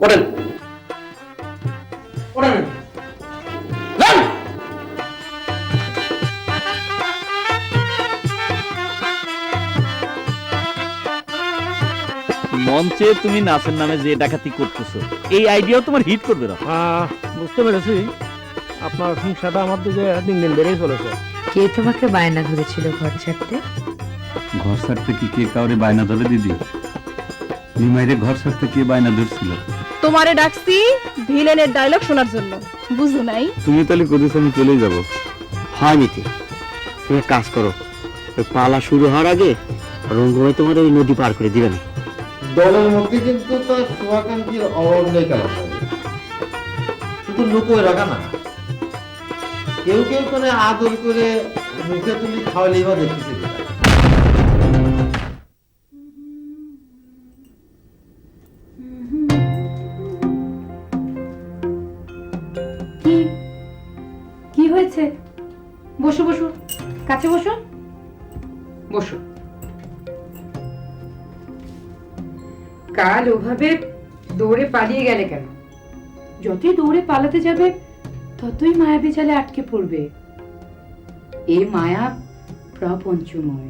ওঠেন ওঠেন যান। মঞ্চে তুমি নাচের নামে যে ডাকাতি করতেছো এই আইডিয়াও তোমার হিট করবে না। বুঝতে পেরেছি আপনার হিংসাটা আমার দিকে দিন দিন বেড়েই চলেছে। কে তোমাকে বায়না ধরেছিল ঘর ছাড়তে? ঘর ছাড়তে কি কে কাউরে বায়না ধরে দিদি? নিমাইরে ঘর ছাড়তে কে বায়না ধরছিল? তোমারে ডাকছি ভিলেনের ডায়লগ শোনার জন্য, বুঝো নাই? তুমি তাহলে কোথায় আমি চলেই যাবো। হয় নীতি, তুমি এক কাজ করো, ওই পালা শুরু হওয়ার আগে রঙ্গভাই তোমার ওই নদী পার করে দিবেন। দলের মধ্যে কিন্তু তার শুভাকাঙ্ক্ষীর অভাব নেই কেন, শুধু লুকোয় রাখা না, কেউ কেউ করে আদর করে মুখে তুলি খাওয়ালেই বা দেখতেছি। কি হয়েছে? বসো বসো, কাছে বসো বসো। কাল ওভাবে দৌড়ে পালিয়ে গেলে কেন? যতই দৌড়ে পালাতে যাবে ততই মায়াবী জালে আটকে পড়বে। এ মায়া প্রপঞ্চময়।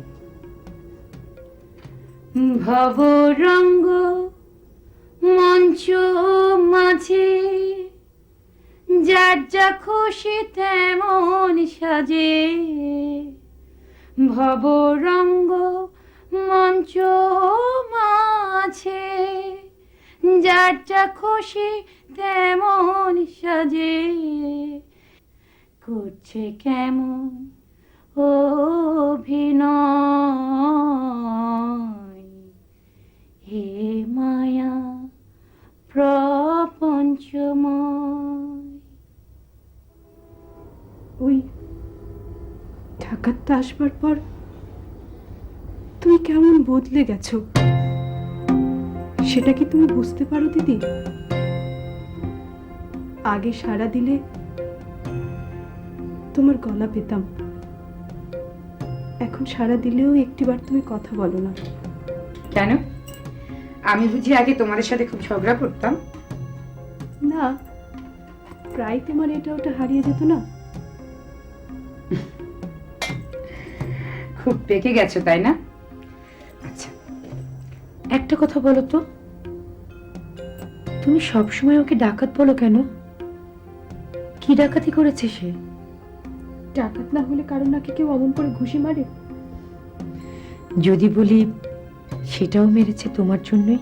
ভবরঙ্গ মঞ্চ মাঝে যার যা খুশি তেমন সাজে। ভবরঙ্গ মঞ্চ মাঝে যার যা খুশি তেমন সাজে। করছে কেমন অভিনয় হে মায়া প্রপঞ্চময়। ওই ঢাকাতে আসবার পর তুমি কেমন বদলে গেছো, সেটা কি তুমি বুঝতে পারো দিদি? আগে সাড়া দিলে তোমার গলা পেতাম, এখন সাড়া দিলেও একটিবার তুমি কথা বলো না। কেন? আমি বুঝি আগে তোমাদের সাথে খুব ঝগড়া করতাম? না, প্রায় তোমার এটা ওটা হারিয়ে যেত না? খুব পেকে গেছো তাই না? আচ্ছা, একটা কথা বলো তো, তুমি সবসময় ওকে ডাকাত বলো কেন? কি ডাকাতি করেছে সে? ডাকাত না হলে কারণ নাকি কেউ অমন করে ঘুষি মারে? যদি বলি সেটাও মেরেছে তোমার জন্যই।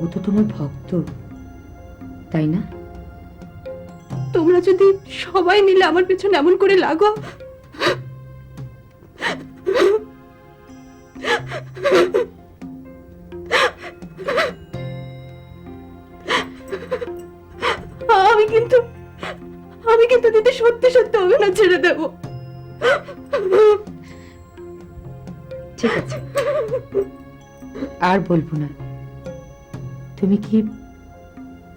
ও তো তোমার ভক্ত, তাই না? তোমরা যদি সবাই মিলে আমার পেছনে এমন করে লাগো, আমি কিন্তু দিদি সত্যি সত্যি অভিনয় ছেড়ে দেব। ঠিক আছে, আর বলবো না। তুমি কি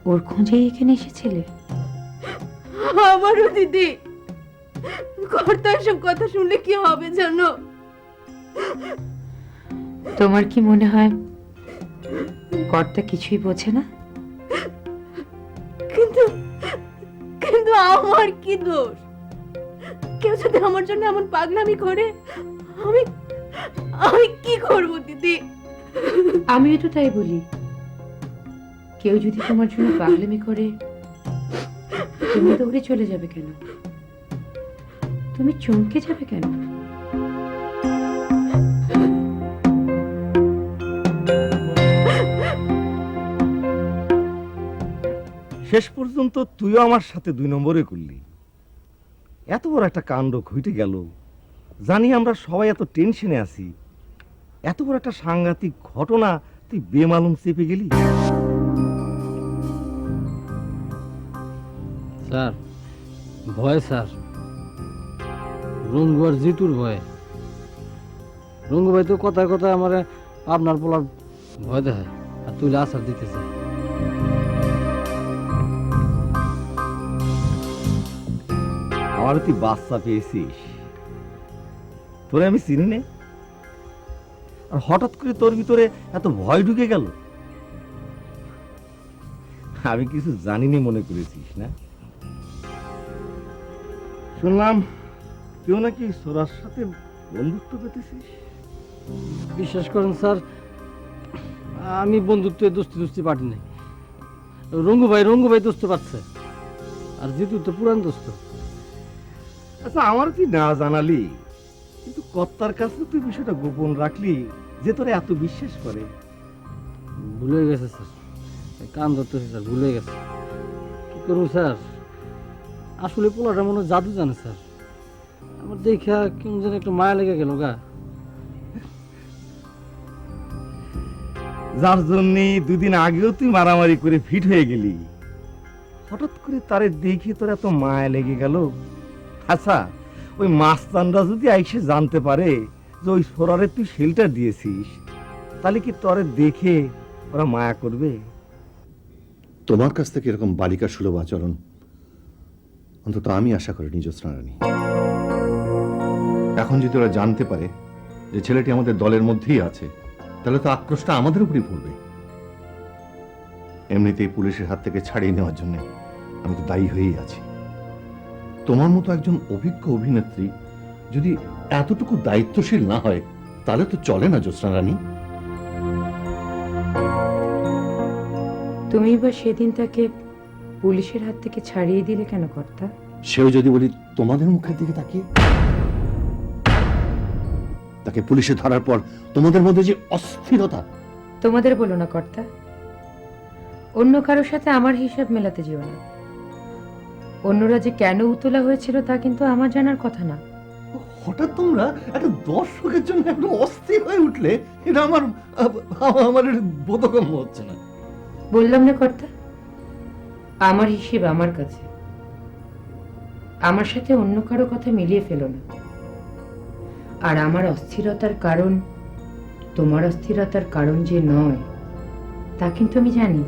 ওর খোঁজেই এখানে এসেছিলে? আমারও দিদি, কর্তা এসব কথা শুনলে কি হবে জানো? তোমার কি মনে হয় কর্তা কিছুই বোঝে না? কিন্তু কিন্তু আমার কি দোষ? কেউ যদি আমার জন্য এমন পাগলামি করে, আমি আমি কি করব দিদি? আমিও তো তাই বলি, কেউ যদি তোমার জন্য পাগলামি করে তুমি দৌড়ে চলে যাবে কেন? তুমি চমকে যাবে কেন? শেষ পর্যন্ত তুইও আমার সাথে 2 নম্বরে করলি। এত বড় একটা কাণ্ড ঘটে গেল, জানি আমরা সবাই এত টেনশনে আছি, এত বড় একটা সাংঘাতিক ঘটনা তুই বেমালুম চেপে গেলি। স্যার ভয়, স্যার রঙ্গু আর জিতুর ভয়। রঙ্গু ভাই তো কথায় কথায় আমার আপনার পোলার ভয় দেখায়, আর তুই আসার দিতে চাই। আমার তুই বাচ্চা পেয়েছিস, তোরে আমি চিনি না, আর হঠাৎ করে তোর ভিতরে এত ভয় ঢুকে গেল। আমি কিছু জানিনি মনে করেছিস না? শুনলাম কেউ নাকি সোরার সাথে বন্ধুত্ব পেতেছিস। বিশ্বাস করেন স্যার, আমি বন্ধুত্বে দোস্তি পাঠি নাই। রঙ্গু ভাই দোস্ত পাচ্ছে, আর জিতু তো পুরান দোস্ত। আচ্ছা, আমার তুই না জানালি, কিন্তু কর্তার কাছে তুই বিষয়টা গোপন রাখলি যে তোরা এত বিশ্বাস করে। ভুলে গেছে স্যার, কান ধরতেছে স্যার, ভুলে গেছে। কি করবো স্যার, আসলে পোলাটা মনে হয় জাদু জানে স্যার। আমার দেখা কেমন যেন একটু মায়া লেগে গেল গা। যার জন্য দুদিন আগেও তুই মারামারি করে ফিট হয়ে গেলি, হঠাৎ করে তারে দেখে তোর এত মায়া লেগে গেল। আচ্ছা, ওই মাস্তানরা যদি আইসে জানতে পারে যে ওই সোরারে তুই শেল্টার দিয়েছিস, তাহলে কি তোরে দেখে ওরা মায়া করবে? তোমার কাছ থেকে এরকম বালিকা সুলভ আচরণ অন্তত আমি আশা করিনি জ্যোৎস্না রানী। এখন যদি ওরা জানতে পারে যে ছেলেটি আমাদের দলের মধ্যেই আছে, তাহলে তো আক্রোশটা আমাদের উপরই পড়বে। এমনিতেই পুলিশের হাত থেকে ছাড়িয়ে নেওয়ার জন্য আমি তো দায়ী হয়েই আছি। তোমার মতো একজন অভিজ্ঞ অভিনেত্রী যদি এতটুকু দায়িত্বশীল না হয়, তাহলে তো চলে না জ্যোৎস্না রানী। তুমি বা সেদিন তাকে পুলিশের হাত থেকে ছাড়িয়ে দিলে কেন কর্তা? সেও যদি বলি তোমাদের মুখের দিকে তাকিয়ে, তাকে পুলিশে ধরার পর তোমাদের মধ্যে যে অস্থিরতা। তোমাদের বলো না কর্তা, অন্য কারোর সাথে আমার হিসাব মেলাতে যেও না। অন্যরা যে কেন উতলা হয়েছিল তা কিন্তু আমার জানার কথা না। হঠাৎ তোমরা একটা দর্শকের জন্য একটু অস্থির হয়ে উঠলে, এটা আমার বোধগম্য হচ্ছে না। বললাম না কর্তা, আমার হিসেব আমার কাছে। আমার সাথে অন্য কারো কথা মিলিয়ে ফেলো না। আর আমার অস্থিরতার কারণ তোমার অস্থিরতার কারণ যে নয়, তা কিন্তু আমি জানি।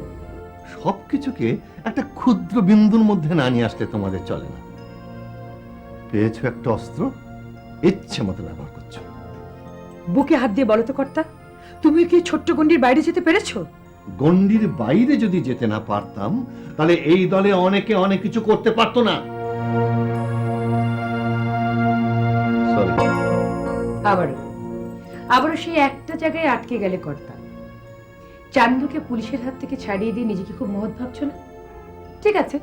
সবকিছুকে একটা ক্ষুদ্র বিন্দুর মধ্যে না নিয়ে আসলে তোমাদের চলে না। পেয়েছো একটা অস্ত্র, ইচ্ছে মতো ব্যবহার করছো। বুকে হাত দিয়ে বলো তো কর্তা, তুমি কি ছোট্ট গন্ডির বাইরে যেতে পেরেছো? গণ্ডির বাইরে যদি যেতে না পারতাম, তাহলে এই দলে অনেকে অনেক কিছু করতে পারতো না। সরি। আবারও সেই একটা জায়গায় আটকে গেলে কর্তা। চান্দুকে পুলিশের হাত থেকে ছাড়িয়ে দিয়ে নিজেকে খুব মহৎ ভাবছো না? ঠিক আছে,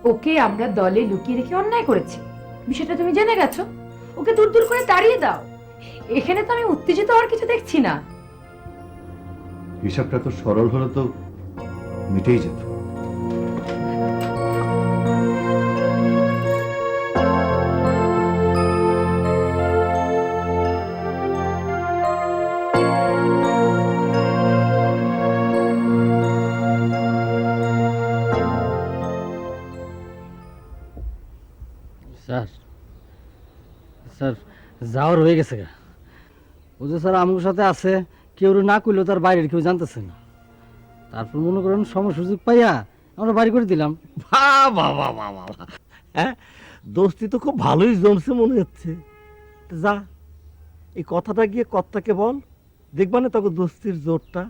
ওকে আমরা দলে লুকিয়ে রেখে অন্যায় করেছি, বিষয়টা তুমি জেনে গেছো। ওকে দূর দূর করে তাড়িয়ে দাও। এখানে তো আমি উত্তেজিত হওয়ার কিছু দেখছি না। হিসাবটা তো সরল হলে তো মিটেই যেত। স্যার স্যার যাওয়ার হয়ে গেছে গা। ও যে স্যার আমার সাথে আছে, কেউ না করলেও তার বাইরের কেউ জানতেছে না। তারপর মনে করেন সময় সুযোগ পাইয়া আমরা বাড়ি করে দিলাম। হ্যাঁ, দোস্তি তো খুব ভালোই জমছে মনে হচ্ছে। যা, এই কথাটা গিয়ে কর্তাকে বল, দেখবা না তখন দোস্তির জোরটা।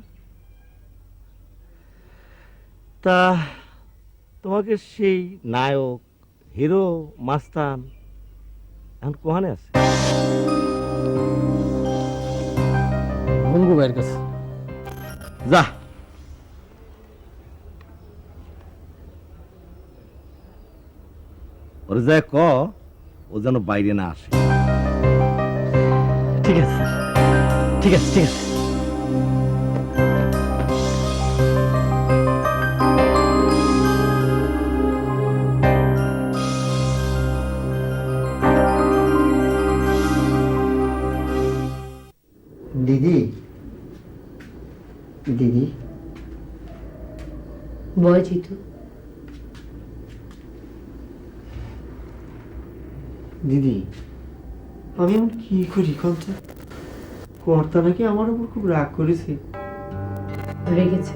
তা তোমাকে সেই নায়ক, হিরো, মাস্তান এখন কোহানে আছে? রঙ্গু ভাইয়ের কাছে। যা, ওর যা ক, ও যেন বাইরে না আসে। ঠিক আছে ঠিক আছে ঠিক আছে। দিদি, দিদি, বয় জিতু। দিদি, আমি এখন কি করি বলতো? কর্তা নাকি আমার উপর খুব রাগ করেছে। রেগেছে,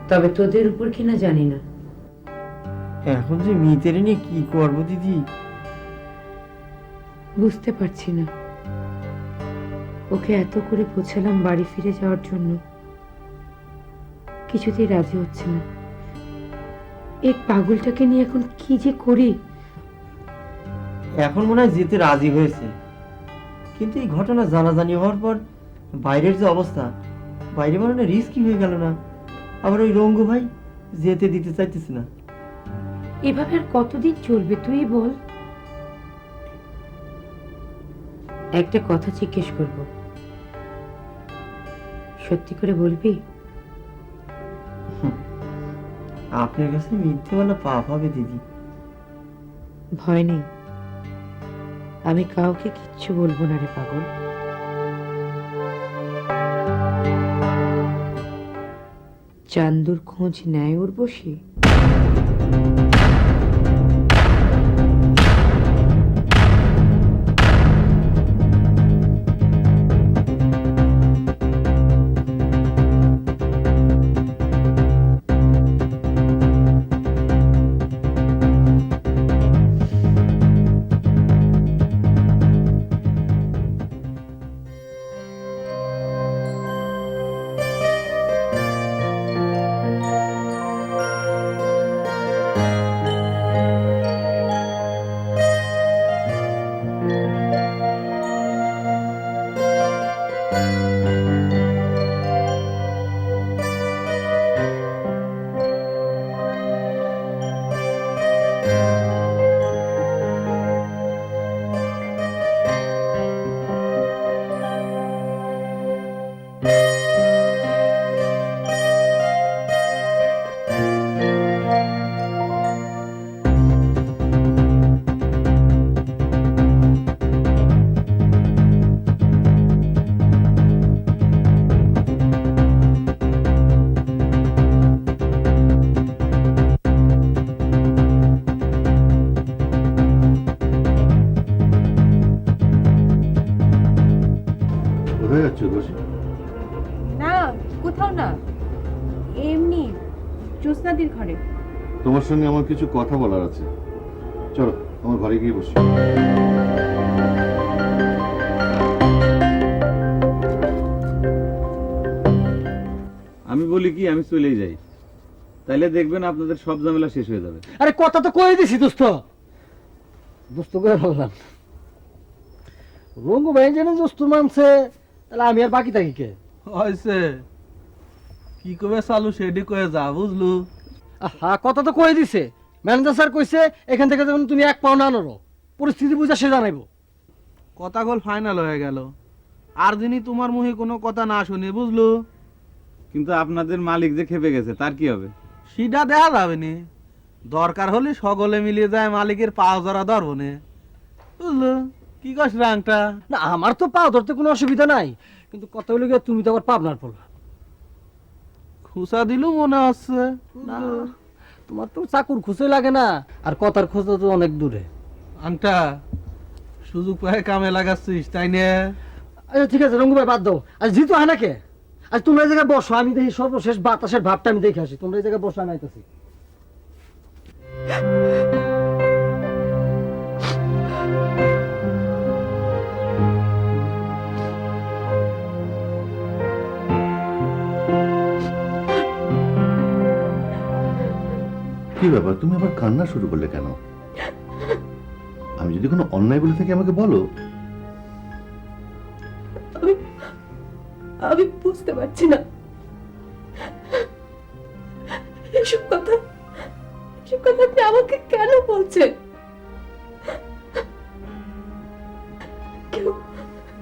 তবে তোদের উপর কিনা জানি না। এখন যে মিতেরে নিয়ে কি করবো দিদি? বুঝতে পারছি না। ওকে এত করে বোঝালাম বাড়ি ফিরে যাওয়ার জন্য, কিছুতেই রাজি হচ্ছে না। এই পাগলটাকে নিয়ে এখন কি যে করি। এখন মনে হয় যেতে রাজি হয়েছে, কিন্তু এই ঘটনা জানাজানি হওয়ার পর বাইরের যে অবস্থা, বাইরে মনে হয় রিস্কি হয়ে গেল না। আবার ওই রঙ্গু ভাই যেতে দিতে চাইতেছে না। এভাবে আর কতদিন চলবে তুই বল। একটা কথা জিজ্ঞেস করব, সত্যি করে বলবি? আপনার কাছে মিথ্যে বলা পাপ হবে দিদি। ভয় নেই, আমি কাউকে কিচ্ছু বলবো না রে পাগল। চান্দুর খোঁজ নেয় উর্বশী? কোথায় যাচ্ছ উর্বশী? না, কোথাও না, এমনি জ্যোৎস্নাদির ঘরে। তোমার সঙ্গে আমার কিছু কথা বলার আছে, চলো আমার ঘরে গিয়ে বসি। আমি বলি কি, আমি চলেই যাই, তাইলে দেখবেন আপনাদের সব ঝামেলা শেষ হয়ে যাবে। আরে কথা তো কয়ে দিছি দোস্ত, দোস্ত করে বললাম। রঙ্গু ভাই যেন দোস্ত মানছে, তাহলে আমি আর বাকি থাকি কে? হয়েছে কি কবে চালু সেটি কয়ে যা, বুঝলু? হ্যাঁ, কথা তো কয়ে দিছে। ম্যানেজার স্যার কইছে এখান থেকে যখন তুমি এক পাও না নড়ো, পরিস্থিতি বুঝা সে জানাইবো। কথা গোল ফাইনাল হয়ে গেল, আর যিনি তোমার মুখে কোনো কথা না শুনি, বুঝলু? কিন্তু আপনাদের মালিক যে খেপে গেছে, তার কি হবে? সেটা দেখা যাবে নি, দরকার হলে সকলে মিলিয়ে যায় মালিকের পা জড়া ধরবো নে, বুঝলু? কি কস রাংটা? না, আমার তো পা ধরতে কোনো অসুবিধা নাই, কিন্তু কথা হইলো গিয়ে তুমি তো আবার পাবনার পড়লা। খুসা দিলু মনে হচ্ছে। না, তোমার তো চাকুর খুঁজে লাগে না, আর কথার খোঁজ তো অনেক দূরে। আংটা সুযোগ পায় কামে লাগাচ্ছিস, তাই নে? আচ্ছা ঠিক আছে, রঙ্গু ভাই বাদ দাও। আজ জিতু হয় নাকি? আজ তোমরা এই জায়গায় বসো, আমি দেখি সর্বশেষ বাতাসের ভাবটা আমি দেখে আসি। তোমরা এই জায়গায় বসো, আমি আইতাছি। কি ব্যাপার, তুমি আবার কান্না শুরু করলে কেন? আমি যদি কোনো অন্যায় বলে থাকি আমাকে বলো। আমি বুঝতে পারছি না এসব কথা আপনি আমাকে কেন বলছেন?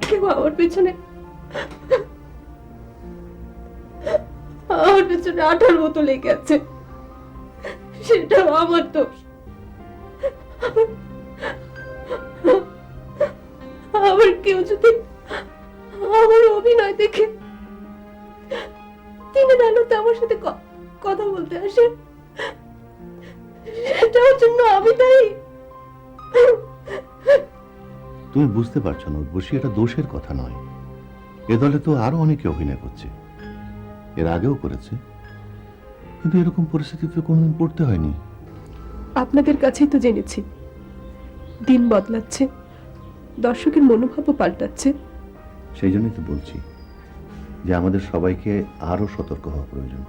কেউ আমার পেছনে আঠার মতো লেগে আছে, সেটাও আমার দোষ। আবার কেউ যদি আমার অভিনয় দেখে দিনের আলোতে আমার সাথে কথা বলতে আসে, সেটার জন্য আমি দায়ী। তুমি বুঝতে পারছো না উর্বশী, এটা দোষের কথা নয়। এ দলে তো আরো অনেকে অভিনয় করছে, এর আগেও করেছে, কিন্তু এরকম পরিস্থিতিতে কোনোদিন পড়তে হয়নি। আপনাদের কাছেই তো জেনেছি দিন বদলাচ্ছে, দর্শকের মনোভাবও পাল্টাচ্ছে। সেই জন্যই তো বলছি যে আমাদের সবাইকে আরো সতর্ক হওয়া প্রয়োজন।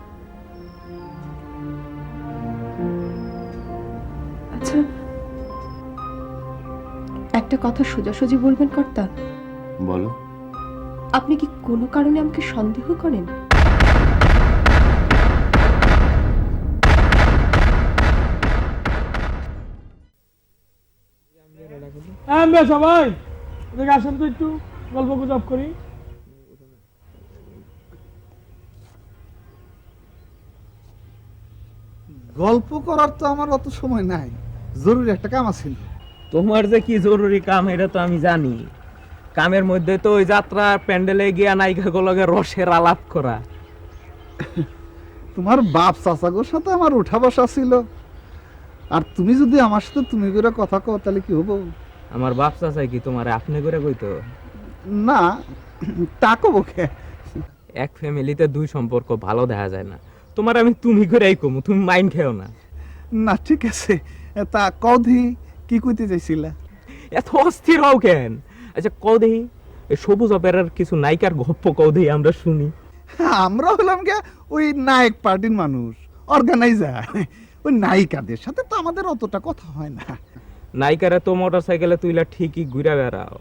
আচ্ছা, একটা কথা সোজাসুজি বলবেন কর্তা? বলো। আপনি কি কোনো কারণে আমাকে সন্দেহ করেন? সবাই এদিকে আসেন তো, একটু গল্প গুজব করি। গল্প করার তো আমার অত সময় নাই, জরুরি একটা কাম আছে। তোমার যে কি জরুরি কাম এটা তো আমি জানি। কামের মধ্যে তো ওই যাত্রা প্যান্ডেলে গিয়া নায়িকাগুলোকে রসের আলাপ করা। তোমার বাপ চাচাগোর সাথে আমার উঠা বসা ছিল, আর তুমি যদি আমার সাথে তুমি করে কথা কও তাহলে কি হবো? আমার বাপ চাচাই কি তোমার আপনি করে কইতো? না, তা কবো কে? এক ফ্যামিলিতে দুই সম্পর্ক ভালো দেখা যায় না। তোমার আমি তুমি করেই কমু, তুমি মাইন্ড খেও না। না ঠিক আছে, তা কদি কি কইতে চাইছিলা? এত অস্থির হও কেন? আচ্ছা কদি এই সবুজ অপেরার কিছু নায়িকার গপ্প কদি আমরা শুনি। আমরা হলাম গে ওই নায়ক পার্টির মানুষ, অর্গানাইজার। ওই নায়িকাদের সাথে তো আমাদের অতটা কথা হয় না। নায়িকারা তো মোটর সাইকেলে তুইলা ঠিকই ঘুরে বেড়াও,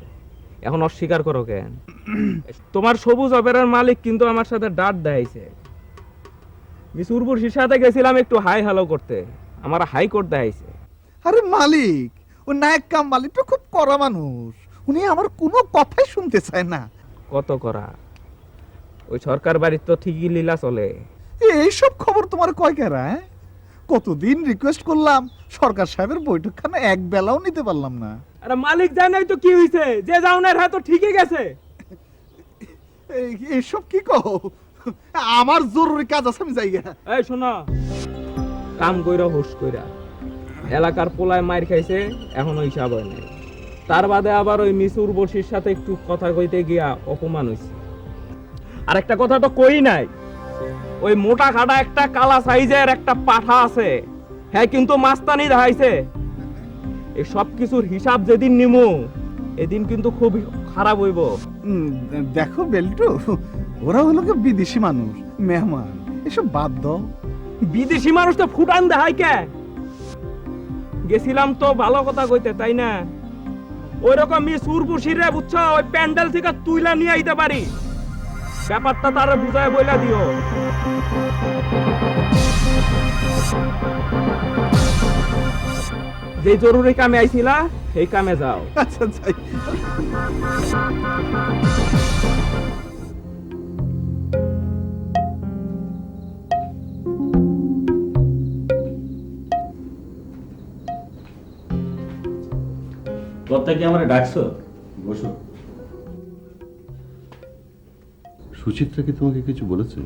এখন অস্বীকার করো কেন? তোমার সবুজ অপেরার মালিক কিন্তু আমার সাথে ডাট দেয়াইছে। মিস উর্বশীর সাথে গেছিলাম একটু হাই হ্যালো করতে, আমার হাইকোর্ট দেয়াইছে। আরে মালিক, ওই নায়ক কাম মালিক তো খুব কড়া মানুষ, উনি আমার কোনো কথাই শুনতে চায় না। কত করা? ওই সরকার বাড়ির তো ঠিকই লীলা চলে। এইসব খবর তোমার কয় কেরা? কতদিন রিকোয়েস্ট করলাম, সরকার সাহেবের বৈঠকখানে এক বেলাও নিতে পারলাম না। আরে মালিক যায় নাই তো কি হইছে? যে যাওনার হাত তো ঠিকই গেছে। এইসব কি কও? আমার জরুরি কাজ আছে, আমি যাই গা। এই শোনো, কাম কইরা হুশ কইরা এলাকার পোলায় মার খাইছে, এখনো হিসাব হয় নাই। তার বাদে আবার ওই মিস উর্বশীর সাথে একটু কথা কইতে গিয়া অপমান হইছে। আর একটা কথা তো কই নাই, ওই মোটা খাটা একটা কালা সাইজের একটা পাঠা আছে, হ্যাঁ কিন্তু মাস্তানি দেখাইছে। এই সব কিছুর হিসাব যেদিন নিমু এদিন কিন্তু খুব খারাপ হইব। দেখো বেল্টু, ওরা হলো কি বিদেশি মানুষ, মেহমান, এসব বাদ দাও। বিদেশি মানুষ তো ফুটান দেখাই কে? গেছিলাম তো ভালো কথা কইতে, তাই না? ওই রকম মিস উর্বশী রে বুঝছো, ওই প্যান্ডেল থেকে তুইলা নিয়ে আইতে পারি। ব্যাপারটা তারা বুঝায় বইলা দিও। যে জরুরি কামে আইছিলা এই কামে যাও। আচ্ছা যাই। কথা কি আমারে ডাকছো? বসো। সুচিত্রা কি তোমাকে কিছু বলেছে?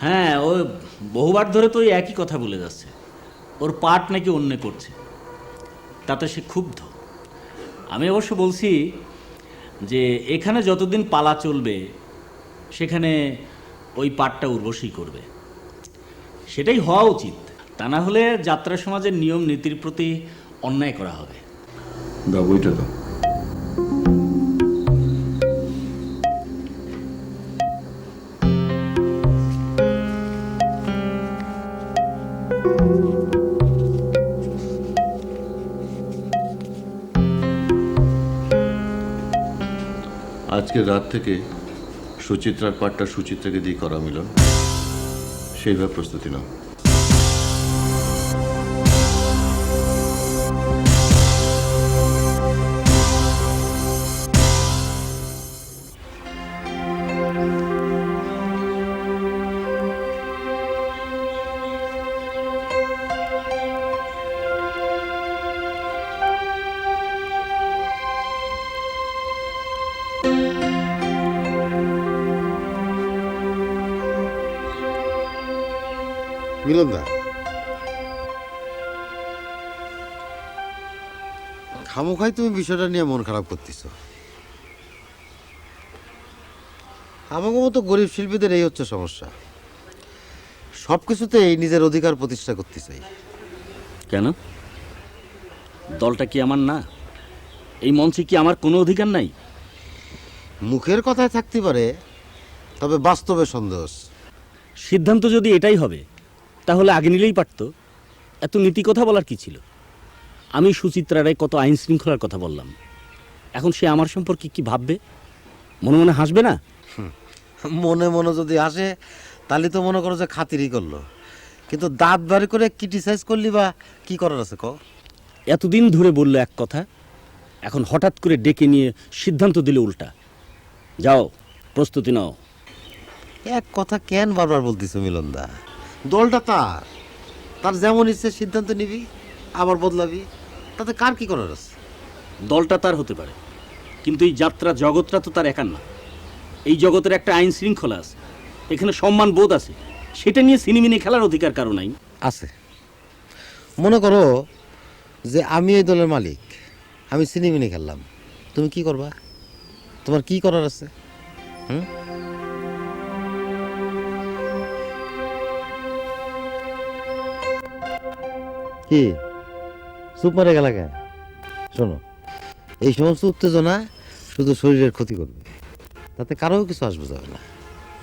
হ্যাঁ, ও বহুবার ধরে তো ওই একই কথা বলে যাচ্ছে, ওর পাঠ নাকি অন্য করছে, তাতে সে ক্ষুব্ধ। আমি অবশ্য বলছি যে এখানে যতদিন পালা চলবে সেখানে ওই পাঠটা উর্বশী করবে, সেটাই হওয়া উচিত। তা না হলে যাত্রা সমাজের নিয়ম নীতির প্রতি অন্যায় করা হবে। দাও বইটা দাও। আজকের রাত থেকে সুচিত্রার পাঠটা সুচিত্রাকে দিয়ে করা মিলন, সেইভাবে প্রস্তুতি নাও। মিলনদা, খামোখাই তুমি বিষয়টা নিয়ে মন খারাপ করতেছ। আমাকে মতো গরিব শিল্পীদের এই হচ্ছে সমস্যা, সব কিছুতেই নিজের অধিকার প্রতিষ্ঠা করতে চাই। কেন? দলটা কি আমার না? এই মঞ্চে কি আমার কোনো অধিকার নাই? মুখের কথায় থাকতে পারে, তবে বাস্তবে সন্দেহ। সিদ্ধান্ত যদি এটাই হবে তাহলে আগে নিলেই পারত, এত নীতি কথা বলার কি ছিল? আমি সুচিত্রারে কত আইন শৃঙ্খলার কথা বললাম, এখন সে আমার সম্পর্কে কি ভাববে? মনে মনে হাসবে না? মনে মনে যদি আসে তাহলে তো মনে করো যে খাতিরই করলো, কিন্তু দাঁত বাড়ি করে ক্রিটিসাইজ করলি বা কি করার আছে ক? এতদিন ধরে বললো এক কথা, এখন হঠাৎ করে ডেকে নিয়ে সিদ্ধান্ত দিলে উল্টা। যাও, প্রস্তুতি নাও। এক কথা কেন বারবার বলতেছো মিলনদা? দলটা তার, তার যেমন ইচ্ছে সিদ্ধান্ত নিবি, আবার বদলাবি, তাতে কার কি করার আছে? দলটা তার হতে পারে, কিন্তু এই যাত্রা জগৎটা তো তার একার না। এই জগতের একটা আইন শৃঙ্খলা আছে, এখানে সম্মান বোধ আছে, সেটা নিয়ে সিনেমিনে খেলার অধিকার কারো নাই। আছে। মনে করো যে আমি এই দলের মালিক, আমি সিনেমিনি খেললাম, তুমি কি করবা? তোমার কি করার আছে? কি চুপ মারে গেলা কেন? শোনো, এই সমস্ত উত্তেজনা শুধু শরীরের ক্ষতি করবে, তাতে কারো কিছু আসবে যাবে না।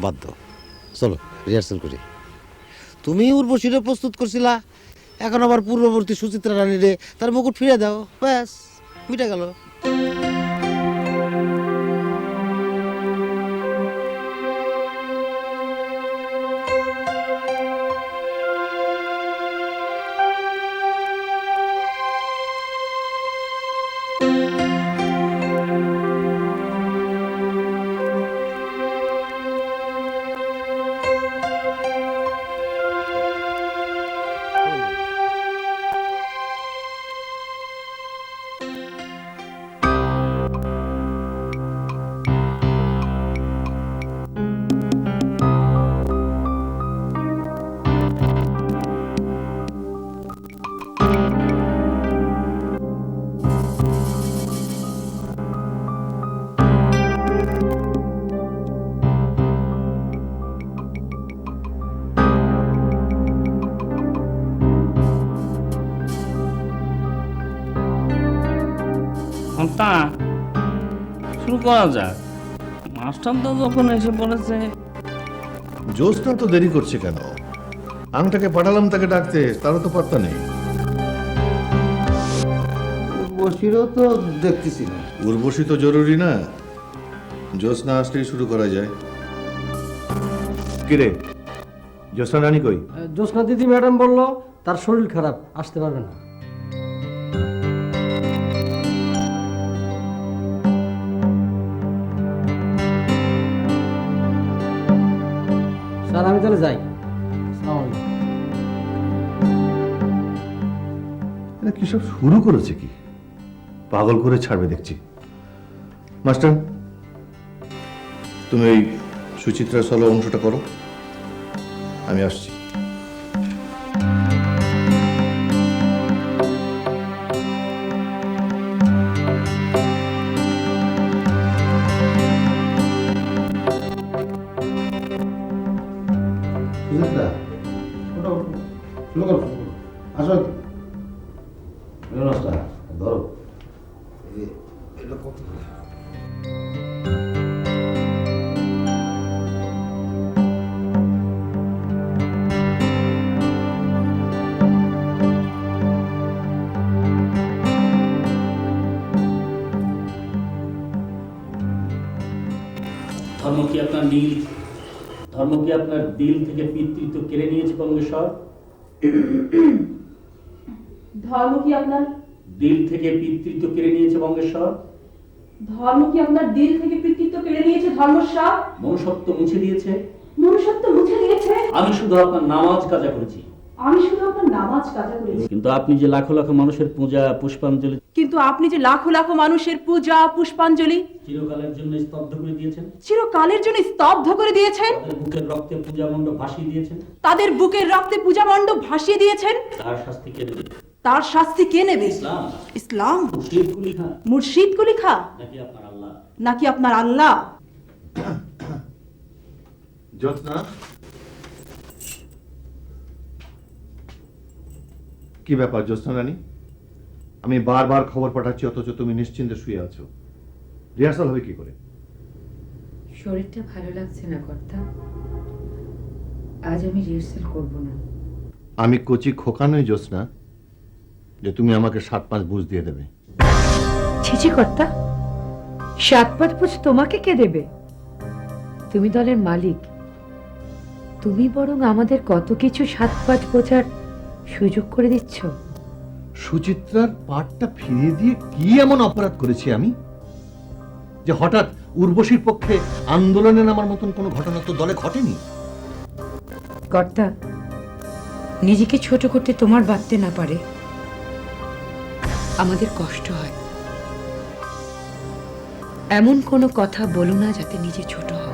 বাদ দাও, চলো রিহার্সাল করি। তুমি উর্বশীরে প্রস্তুত করছিলা, এখন আবার পূর্ববর্তী সুচিত্রা রানীরে তার মুকুট ফিরে দাও, ব্যাস মিটে গেল। শুরু করা যাক। মাস্টার তো যখন এসে পড়েছে। জ্যোৎস্না তো দেরি করছে কেন? আংটাকে পাঠালাম তাকে ডাকতে, তারও তো পাত্তা নেই। উর্বশীরও তো দেখতেছি না। উর্বশী তো জরুরি না, জ্যোৎস্না আসলেই শুরু করা যায়। কিরে, জ্যোৎস্না রানী কই? জ্যোৎস্না দিদি ম্যাডাম বললো তার শরীর খারাপ, আসতে পারবে না। স্যার আমি তাহলে যাই। এরা কি সব শুরু করেছে? কি পাগল করে ছাড়বে দেখছি। মাস্টার, তুমি এই সুচিত্রা সলো অংশটা করো, আমি আসছি। আসো, ধরো এটা কত? ধর্ম কি আপনার নীল, ধর্ম কি আপনার দিল থেকে পিতৃত্ব কেড়ে নিয়েছে কঙ্গেশ্বর? ধর্ম কি আপনার দিল থেকে পিতৃত্ব কেড়ে নিয়েছে বঙ্গেশ্বর? ধর্ম কি আপনার দিল থেকে পিতৃত্ব কেড়ে নিয়েছে ধর্মস্বর? মনুষ্যত্ব মুছে দিয়েছে? মনুষ্যত্ব মুছে দিয়েছে? আমি শুধু আপনার নামাজ কাজা করেছি, আমি শুধু আপনার নামাজ কাজা করেছি। কিন্তু আপনি যে লাখো লাখো মানুষের পূজা পুষ্পাঞ্জলি, কিন্তু আপনি যে লাখো লাখো মানুষের পূজা পুষ্পাঞ্জলি চিরকালের জন্য স্তব্ধ করে দিয়েছেন, চিরকালের জন্য স্তব্ধ করে দিয়েছেন, তাদের বুকের রক্তে পূজা মণ্ডপ ভাসিয়ে দিয়েছেন, তাদের বুকের রক্তে পূজা মণ্ডপ ভাসিয়ে দিয়েছেন, তার শাস্তি কে দেবে? তার শাস্তি কে নেবে? ইসলাম? ইসলাম? মুর্শিদ কুলি খান? মুর্শিদ কুলি খান? নাকি আপনার আল্লাহ? নাকি আপনার আল্লাহ? জ্যোৎস্না, কি ব্যাপার জ্যোৎস্না রানী? আমি বারবার খবর পাঠাচ্ছি অথচ তুমি নিশ্চিন্তে শুয়ে আছো। রিহার্সাল হবে কি করে? শরীরটা ভালো লাগছে না কর্তা, আজ আমি রিহার্সাল করব না। আমি কচি খোকা নই জ্যোৎস্না, যে তুমি আমাকে 7-5 বুঝ দিয়ে দেবে। ছিছি কর্তা, 7-5 বুঝ তোমাকে কে দেবে? তুমি দলের মালিক, তুমি বরং আমাদের কত কিছু 7-5 বোঝার সুযোগ করে দিচ্ছ। সুচিত্রার পাটটা ফিরিয়ে দিয়ে কি এমন অপরাধ করেছি আমি যে হঠাৎ উর্বশীর পক্ষে আন্দোলনে নামার মতন কোনো ঘটনা তো দলে ঘটেনি? কর্তা, নিজেকে ছোট করতে তোমার বাঁধতে না পারে আমাদের কষ্ট হয়। এমন কোনো কথা বলো না যাতে নিজে ছোট হও।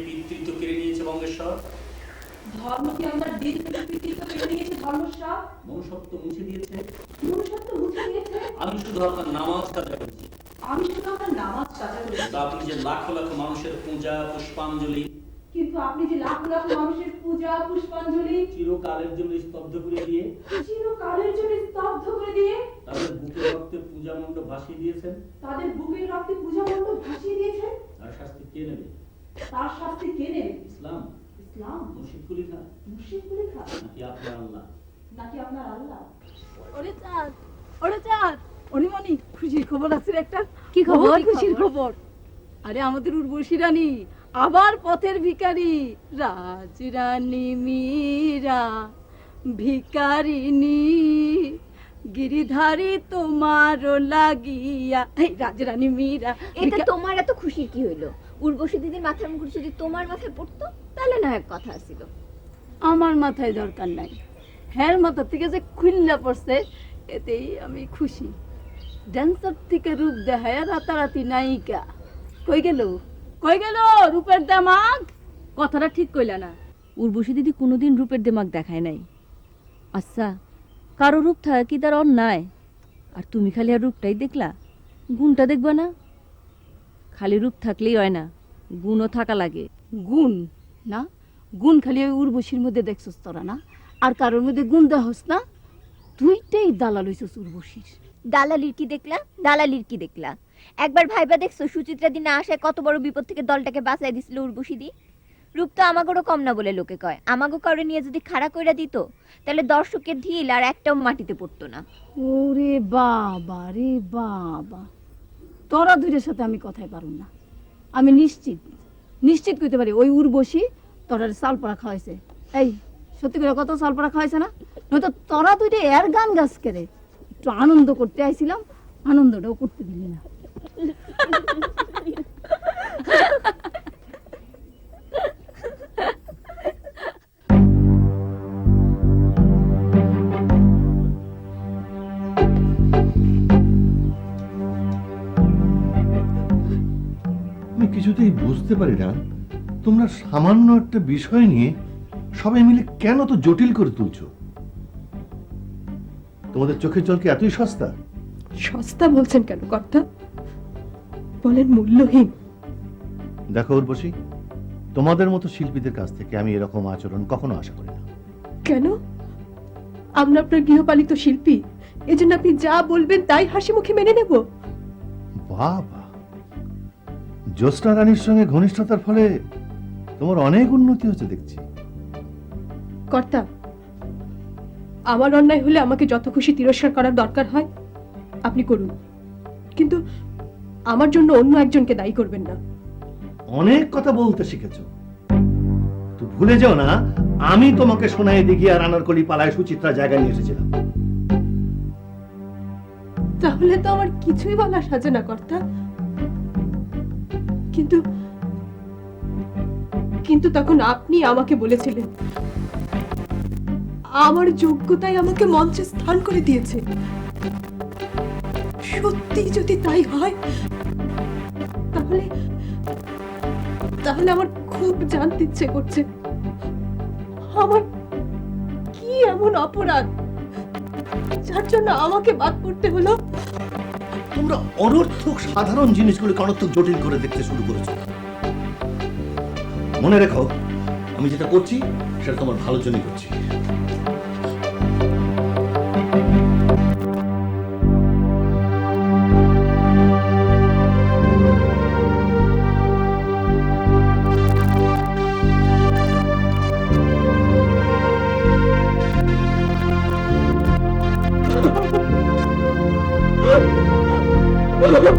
পিতৃত্ব কেড়ে নিয়েছে বঙ্গেশ্বর, ধর্ম কি আমার দিন থেকে পিতৃত্ব কেড়ে নিয়েছে ধর্মস্বর? মনুষ্যত্ব মুছে দিয়েছে। মনুষ্যত্ব মুছে দিয়েছে। আমি শুধু আপনার নামাজ কাজা করেছি। আমি শুধু আমার নামাজ কাজা করেছি। কিন্তু আপনি যে লাখ লাখ মানুষের পূজা পুষ্পাঞ্জলি কিন্তু আপনি যে লাখ লাখ মানুষের পূজা পুষ্পাঞ্জলি চিরকালের জন্য স্তব্ধ করে দিয়ে, চিরকালের জন্য স্তব্ধ করে দিয়ে, তাদের বুকের রক্তে পূজা মণ্ডপ ভাসিয়ে দিয়েছেন, তাদের বুকের রক্তে পূজা মণ্ডপ ভাসিয়ে দিয়েছেন, তার শাস্তি কে নেবে? তার শাস্তি কে নেবে? ইসলাম, ইসলাম, মুর্শিদ কুলি খান, মুর্শিদ কুলি খান, নাকি আপনার আল্লাহ? নাকি আপনার আল্লাহ? ওরে চাঁদ, ওরে চাঁদ, ওরে মনি, খুশির খবর আছে রে একটা। কি খবর? খুশির খবর। আরে আমাদের উর্বশী রানী আবার পথের ভিখারি। রাজরানী মীরা ভিখারিনী, গিরিধারী তোমার লাগিয়া। এই রাজরানী মীরা। এটা তোমার এত খুশির কি হইলো? উর্বশী দিদির মাথার মুকুট যদি তোমার মাথায় পড়তো তাহলে না এক কথা ছিল। আমার মাথায় দরকার নাই, হ্যার মাথা থেকে যে খুললা পড়ছে এতেই আমি খুশি। ড্যান্সার থেকে রূপ দেখায় রাতারাতি নায়িকা। কই গেল, কই গেল রূপের দেমাগ? কথাটা ঠিক কইলা না। উর্বশী দিদি কোনোদিন রূপের দেমাগ দেখায় নাই। আচ্ছা, কারো রূপ থাকা কি তার অন্যায়? আর তুমি খালি আর রূপটাই দেখলা, গুণটা দেখবা না? খালি রূপ থাকলেই হয় না, গুণও থাকা লাগে। গুণ না, গুণ খালি ওই উর্বশীর মধ্যে দেখছস তোরা না, আর কারোর মধ্যে গুণ দেহস না। দুইটাই দালাল হইছস উর্বশীর। দালালির কি দেখলা? দালালির কি দেখলা? একবার ভাইবা দেখছো সুচিত্রা দিন না আসায় কত বড় বিপদ থেকে দলটাকে বাঁচাই দিছিল উর্বশী দি? রূপ তো আমাগোরও কম না বলে লোকে কয়। আমাগো কাউরে নিয়ে যদি খাড়া কইরা দিত তাহলে দর্শকের ঢিল আর একটাও মাটিতে পড়তো না। ওরে বাবা রে বাবা, তোরা দুইটার সাথে আমি কথাই পারুম না। আমি নিশ্চিত নিশ্চিত কইতে পারি ওই উর্বশী তোরা চালপড়া খাওয়াইছে। এই সত্যি করে কত চালপড়া খাওয়াইছে না? নয়তো তোরা দুইটা এর গান গাছ করে একটু আনন্দ করতে আইছিলাম, আনন্দটাও করতে দিলি না। আমি কিছুতেই বুঝতে পারি না তোমরা সামান্য একটা বিষয় নিয়ে সবাই মিলে কেন তো জটিল করে তুলছো। তোমাদের চোখের জল কি এতই সস্তা? সস্তা বলছেন কেন কর্তা? বলেন মূল্যহীন। দেখো উর্বশী, তোমাদের মতো শিল্পীদের কাছ থেকে আমি এরকম আচরণ কখনো আশা করি না। কেন? আমরা আপনার গৃহপালিত শিল্পী, এজন্য আপনি যা বলবেন তাই হাসি মুখে মেনে নেব। বাবা, জ্যোৎস্না রানীর সঙ্গে ঘনিষ্ঠতার ফলে তোমার অনেক উন্নতি হচ্ছে দেখছি। কর্তা, আমার অন্যায় হলে আমাকে যত খুশি তিরস্কার করার দরকার হয় আপনি করুন, কিন্তু আমার জন্য অন্য একজনকে দায়ী করবেন না। অনেক কথা বলতে শিখেছো, তো ভুলে যাও না আমি তোমাকে সোনাই দিঘি আর আনারকলি পালায় সুচিত্রা জায়গায় নিয়ে এসেছিলাম। তাহলে তো আমার কিছুই বলা সাজে না কর্তা। কিন্তু কিন্তু তখন আপনি আমাকে বলেছিলেন আমার যোগ্যতাই আমাকে মঞ্চে স্থান করে দিয়েছে। সত্যি যদি তাই হয় তাহলে তাহলে আমার খুব জানতে ইচ্ছে করছে আমার কি এমন অপরাধ যার জন্য আমাকে বাদ পড়তে হলো। তোমরা অনর্থক সাধারণ জিনিসগুলোকে অনর্থক জটিল করে দেখতে শুরু করেছো। মনে রেখো, আমি যেটা করছি সেটা তোমার ভালোর জন্যই করছি। বাবা